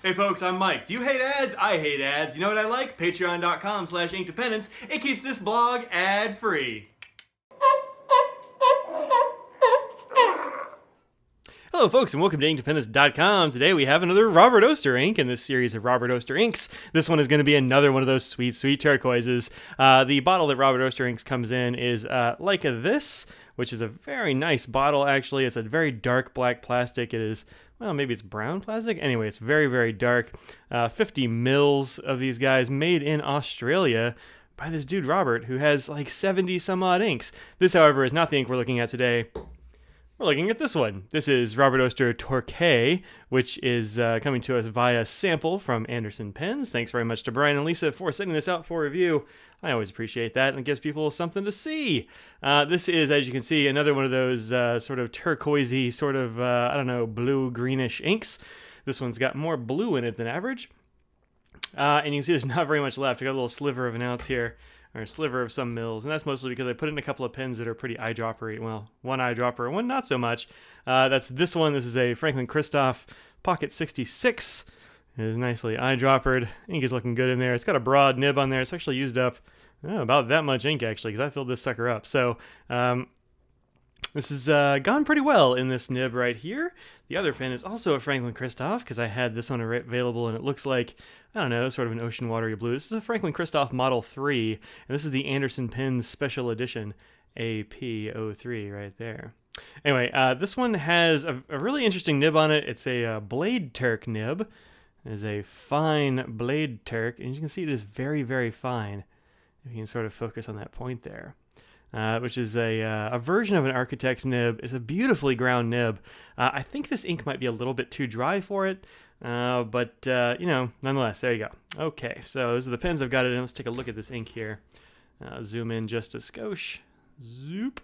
Hey folks, I'm Mike. Do you hate ads? I hate ads. You know what I like? Patreon.com/Inkdependence. It keeps this blog ad-free. Hello folks and welcome to Inkdependence.com. Today we have another Robert Oster ink in this series of Robert Oster inks. This one is going to be another one of those sweet, sweet turquoises. The bottle that Robert Oster inks comes in is like this, which is a very nice bottle actually. It's a very dark black plastic. It is, well, maybe it's brown plastic. Anyway, it's very, very dark. 50 mils of these guys made in Australia by this dude Robert, who has like 70 some odd inks. This, however, is not the ink we're looking at today. We're looking at this one. This is Robert Oster Torquay, which is coming to us via sample from Anderson Pens. Thanks very much to Brian and Lisa for sending this out for review. I always appreciate that, and it gives people something to see. This is, as you can see, another one of those sort of turquoisey, sort of, I don't know, blue-greenish inks. This one's got more blue in it than average. And you can see there's not very much left. I got a little sliver of an ounce here, or a sliver of some mils, and that's mostly because I put in a couple of pens that are pretty eyedroppery. Well, one eyedropper and one not so much. That's this one. This is a Franklin Christoph Pocket 66. It is nicely eyedroppered. Ink is looking good in there. It's got a broad nib on there. It's actually used up about that much ink, actually, because I filled this sucker up. So this has gone pretty well in this nib right here. The other pen is also a Franklin Christoph, because I had this one available, and it looks like, I don't know, sort of an ocean watery blue. This is a Franklin Christoph Model 3, and this is the Anderson Pens Special Edition AP03 right there. Anyway, this one has a really interesting nib on it. It's a Blade Turk nib. It is a fine Blade Turk, and you can see it is very, very fine, if you can sort of focus on that point there. Which is a version of an architect's nib. It's a beautifully ground nib. I think this ink might be a little bit too dry for it, but you know, nonetheless, there you go. Okay, so those are the pens I've got it in. Let's take a look at this ink here. Zoom in just a skosh. Zoop.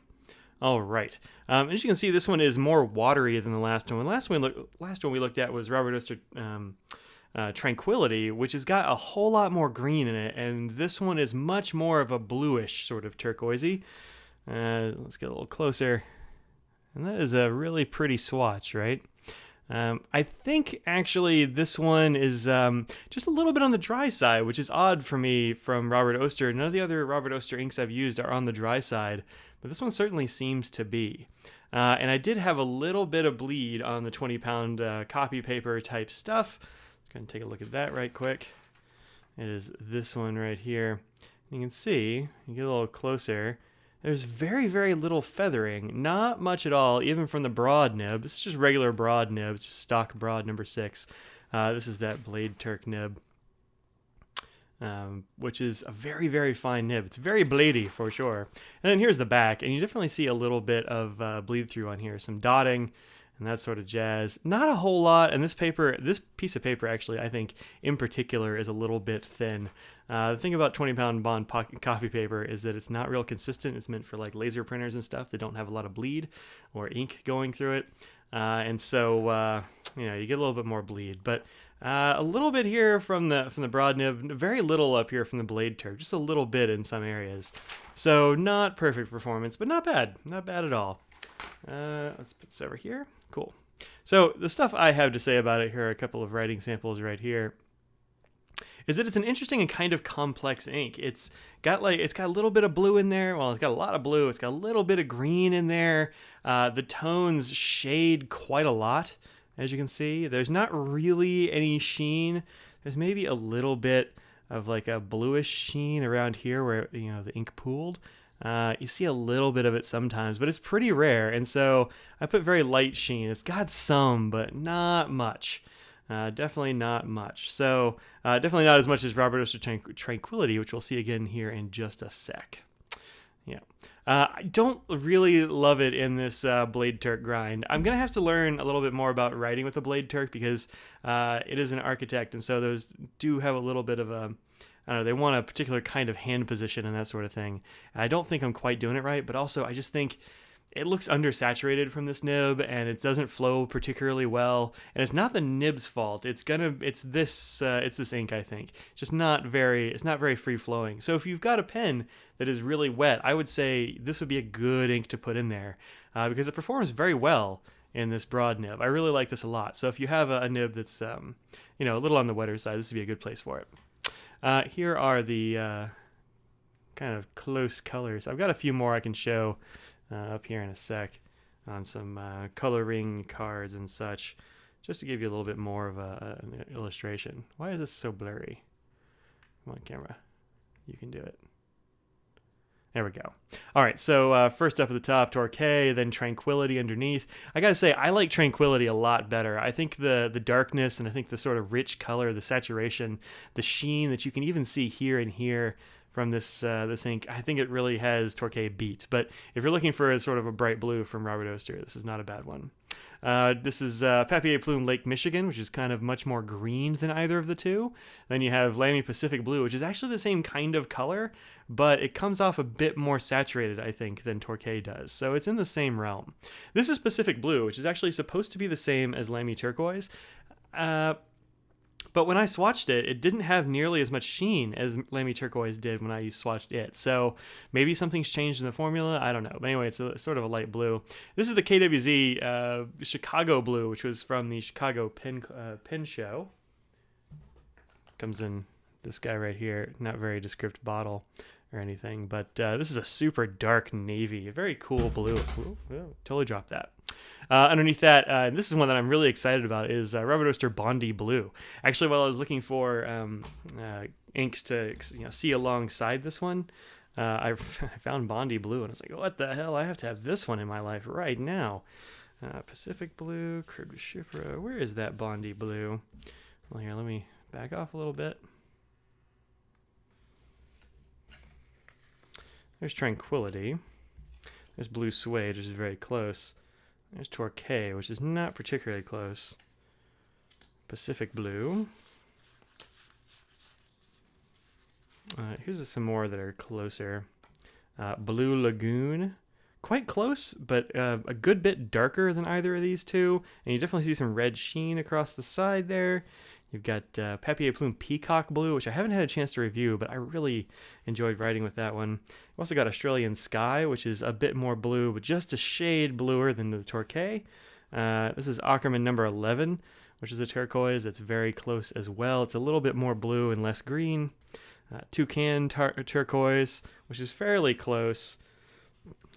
All right. As you can see, this one is more watery than the last one. The last one we looked at was Robert Oster Tranquility, which has got a whole lot more green in it, and this one is much more of a bluish sort of turquoisey. Let's get a little closer, and that is a really pretty swatch, right? I think actually this one is just a little bit on the dry side, which is odd for me from Robert Oster. None of the other Robert Oster inks I've used are on the dry side, but this one certainly seems to be. And I did have a little bit of bleed on the 20-pound copy paper type stuff. Going to take a look at that right quick. It is this one right here. You can see, you get a little closer, there's very, very little feathering. Not much at all, even from the broad nib. This is just regular broad nib. It's just stock broad number 6. This is that Blade Turk nib, which is a very, very fine nib. It's very bladey for sure. And then here's the back, and you definitely see a little bit of bleed through on here. Some dotting and that sort of jazz. Not a whole lot, and this piece of paper actually, I think, in particular, is a little bit thin. The thing about 20-pound bond coffee paper is that it's not real consistent. It's meant for like laser printers and stuff that don't have a lot of bleed or ink going through it, and so you know, you get a little bit more bleed. But a little bit here from the broad nib, very little up here from the Blade Turk, just a little bit in some areas. So not perfect performance, but not bad at all. Let's put this over here. Cool. So the stuff I have to say about it, here are a couple of writing samples right here, is that it's an interesting and kind of complex ink. It's got a little bit of blue in there. Well, it's got a lot of blue. It's got a little bit of green in there. The tones shade quite a lot, as you can see. There's not really any sheen. There's maybe a little bit of like a bluish sheen around here where, you know, the ink pooled. You see a little bit of it sometimes, but it's pretty rare, and so I put very light sheen. It's got some, but not much. Definitely not much. So definitely not as much as Robert Oster Tranquility, which we'll see again here in just a sec. Yeah. I don't really love it in this Blade Turk grind. I'm going to have to learn a little bit more about writing with a Blade Turk, because it is an architect, and so those do have a little bit of a, I don't know, they want a particular kind of hand position and that sort of thing. And I don't think I'm quite doing it right, but also I just think it looks undersaturated from this nib, and it doesn't flow particularly well. And it's not the nib's fault. It's this ink, I think. It's just not very free flowing. So if you've got a pen that is really wet, I would say this would be a good ink to put in there, because it performs very well in this broad nib. I really like this a lot. So if you have a nib that's you know, a little on the wetter side, this would be a good place for it. Here are the kind of close colors. I've got a few more I can show up here in a sec on some coloring cards and such, just to give you a little bit more of an illustration. Why is this so blurry? Come on, camera. You can do it. There we go. All right, so first up at the top, Torquay, then Tranquility underneath. I gotta say, I like Tranquility a lot better. I think the darkness and I think the sort of rich color, the saturation, the sheen that you can even see here and here from this ink, I think it really has Torquay beat. But if you're looking for a sort of a bright blue from Robert Oster, this is not a bad one. This is Papier Plume Lake Michigan, which is kind of much more green than either of the two. Then you have Lamy Pacific Blue, which is actually the same kind of color, but it comes off a bit more saturated, I think, than Torquay does. So it's in the same realm. This is Pacific Blue, which is actually supposed to be the same as Lamy Turquoise. But when I swatched it, it didn't have nearly as much sheen as Lamy Turquoise did when I swatched it. So maybe something's changed in the formula. I don't know. But anyway, it's sort of a light blue. This is the KWZ Chicago Blue, which was from the Chicago Pin Show. Comes in this guy right here. Not very descriptive bottle or anything. But this is a super dark navy. A very cool blue. Ooh, totally dropped that. Underneath that, this is one that I'm really excited about, is Robert Oster Bondi Blue. Actually, while I was looking for inks to see alongside this one, I found Bondi Blue, and I was like, what the hell? I have to have this one in my life right now. Pacific Blue, Crib de Chiffre. Where is that Bondi Blue? Well, here, let me back off a little bit. There's Tranquility. There's Blue Suede, which is very close. There's Torquay, which is not particularly close. Pacific Blue. Here's some more that are closer. Blue Lagoon. Quite close, but a good bit darker than either of these two. And you definitely see some red sheen across the side there. You've got Papier Plume Peacock Blue, which I haven't had a chance to review, but I really enjoyed writing with that one. We've also got Australian Sky, which is a bit more blue, but just a shade bluer than the Torquay. This is Ackerman number 11, which is a turquoise. It's very close as well. It's a little bit more blue and less green. Toucan Turquoise, which is fairly close.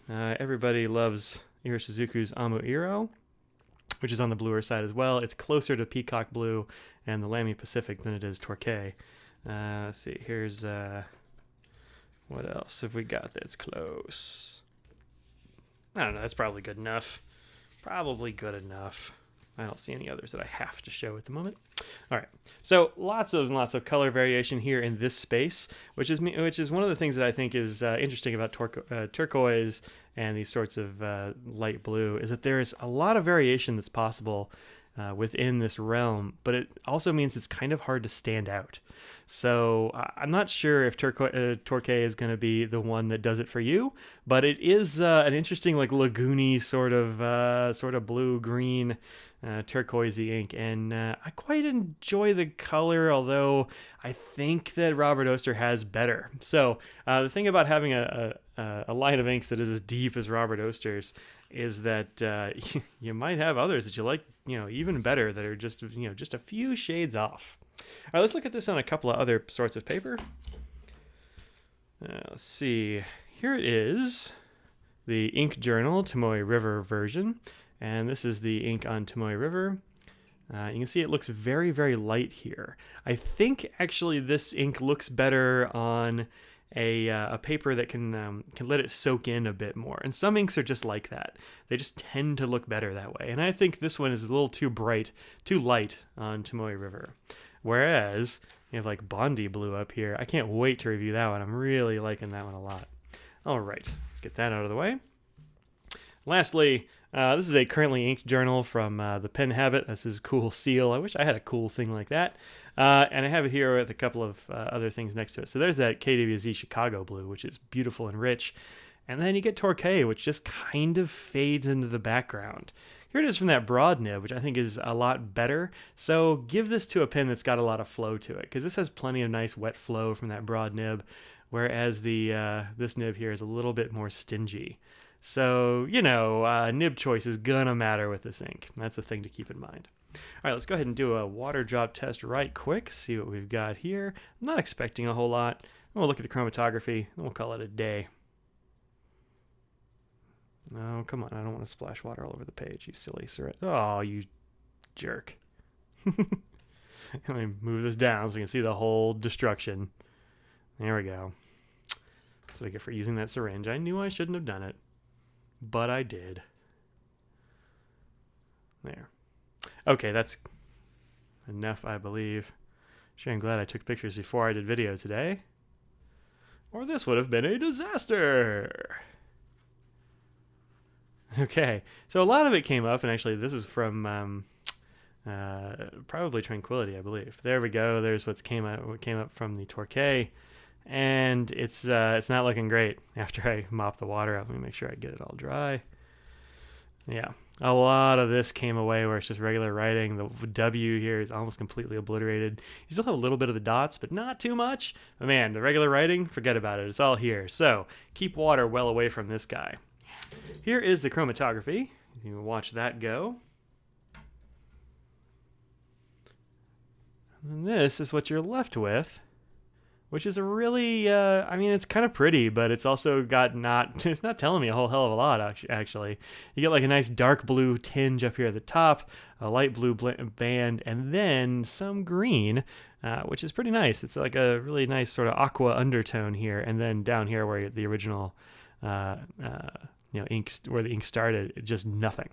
Everybody loves Iro Suzuku's Amu Iro, which is on the bluer side as well. It's closer to Peacock Blue and the Lamy Pacific than it is Torquay. Let's see, here's, what else have we got that's close? I don't know, that's probably good enough. Probably good enough. I don't see any others that I have to show at the moment. All right, so lots of color variation here in this space, which is one of the things that I think is interesting about turquoise and these sorts of light blue, is that there's a lot of variation that's possible within this realm, but it also means it's kind of hard to stand out. So I'm not sure if Torquay is going to be the one that does it for you, but it is an interesting, like, lagoony sort of blue-green turquoisey ink, and I quite enjoy the color, although I think that Robert Oster has better. So the thing about having a line of inks that is as deep as Robert Oster's is that you might have others that you like, even better, that are just a few shades off. All right, let's look at this on a couple of other sorts of paper. Let's see. Here it is, the Ink Journal Tomoe River version. And this is the ink on Tomoe River. You can see it looks very, very light here. I think actually this ink looks better on a paper that can let it soak in a bit more. And some inks are just like that. They just tend to look better that way. And I think this one is a little too bright, too light on Tomoe River. Whereas you have like Bondi Blue up here. I can't wait to review that one. I'm really liking that one a lot. All right, let's get that out of the way. Lastly, this is a currently inked journal from the Pen Habit. This is cool seal. I wish I had a cool thing like that. And I have it here with a couple of other things next to it. So there's that KWZ Chicago Blue, which is beautiful and rich. And then you get Torquay, which just kind of fades into the background. Here it is from that broad nib, which I think is a lot better. So give this to a pen that's got a lot of flow to it, because this has plenty of nice wet flow from that broad nib, whereas the this nib here is a little bit more stingy. So, nib choice is gonna matter with this ink. That's a thing to keep in mind. All right, let's go ahead and do a water drop test right quick, see what we've got here. I'm not expecting a whole lot. We'll look at the chromatography, and we'll call it a day. Oh, come on, I don't want to splash water all over the page, you silly syringe. Oh, you jerk. Let me move this down so we can see the whole destruction. There we go. That's what I get for using that syringe. I knew I shouldn't have done it, but I did. There. Okay, that's enough, I believe. Sure, I'm glad I took pictures before I did video today, or this would have been a disaster. Okay, so a lot of it came up, and actually this is from probably Tranquility, I believe. There we go. There's what came up from the Torquay, and it's not looking great after I mop the water out. Let me make sure I get it all dry. Yeah, a lot of this came away where it's just regular writing. The W here is almost completely obliterated. You still have a little bit of the dots, but not too much. But man, the regular writing, forget about it. It's all here. So keep water well away from this guy. Here is the chromatography. You can watch that go. And this is what you're left with, which is a really, it's kind of pretty, but it's also got it's not telling me a whole hell of a lot, actually. You get like a nice dark blue tinge up here at the top, a light blue band, and then some green, which is pretty nice. It's like a really nice sort of aqua undertone here, and then down here where the original, ink, where the ink started, just nothing.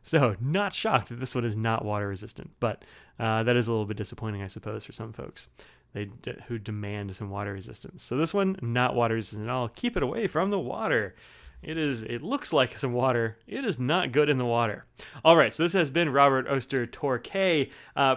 So not shocked that this one is not water resistant, but that is a little bit disappointing, I suppose, for some folks who demand some water resistance. So this one, not water resistant at all. Keep it away from the water. It looks like some water. It is not good in the water. All right, so this has been Robert Oster Torquay.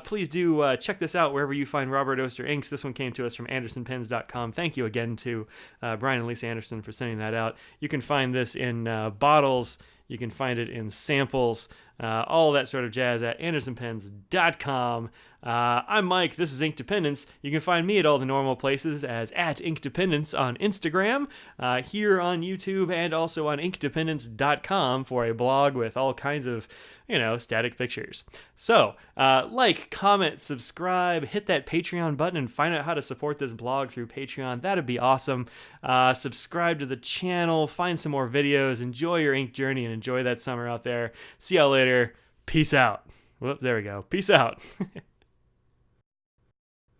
Please do check this out wherever you find Robert Oster inks. This one came to us from AndersonPens.com. Thank you again to Brian and Lisa Anderson for sending that out. You can find this in bottles. You can find it in samples, all that sort of jazz at AndersonPens.com. I'm Mike. This is Ink Dependence. You can find me at all the normal places as at Ink Dependence on Instagram, here on YouTube, and also on InkDependence.com for a blog with all kinds of, static pictures. So, like, comment, subscribe, hit that Patreon button, and find out how to support this blog through Patreon. That'd be awesome. Subscribe to the channel, find some more videos, enjoy your ink journey, and enjoy that summer out there. See y'all later. Peace out. Whoops, there we go. Peace out.